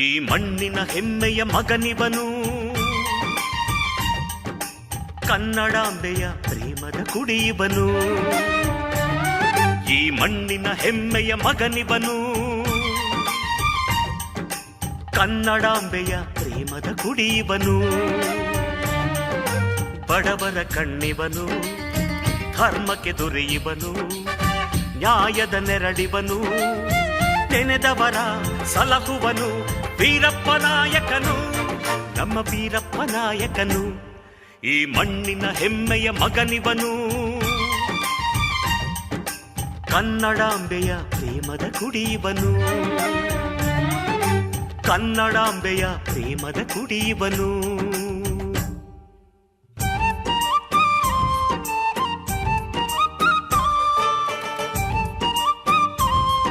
ಈ ಮಣ್ಣಿನ ಹೆಮ್ಮೆಯ ಮಗನಿವನು, ಕನ್ನಡಾಂಬೆಯ ಪ್ರೇಮದ ಕುಡಿಯುವನು. ಈ ಮಣ್ಣಿನ ಹೆಮ್ಮೆಯ ಮಗನಿವನು, ಕನ್ನಡಾಂಬೆಯ ಪ್ರೇಮದ ಕುಡಿಯುವನು. ಬಡವರ ಕಣ್ಣಿವನು, ಧರ್ಮಕ್ಕೆ ದೊರೆಯುವನು, ನ್ಯಾಯದ ನೆರಳಿವನು, ನೆನೆದವರ ಸಲಹುವನು. ವೀರಪ್ಪ ನಾಯಕನು, ನಮ್ಮ ವೀರಪ್ಪ ನಾಯಕನು. ಈ ಮಣ್ಣಿನ ಹೆಮ್ಮೆಯ ಮಗನಿವನು, ಕನ್ನಡಾಂಬೆಯ ಪ್ರೇಮದ ಕುಡಿಯುವನು, ಕನ್ನಡಾಂಬೆಯ ಪ್ರೇಮದ ಕುಡಿಯುವನು.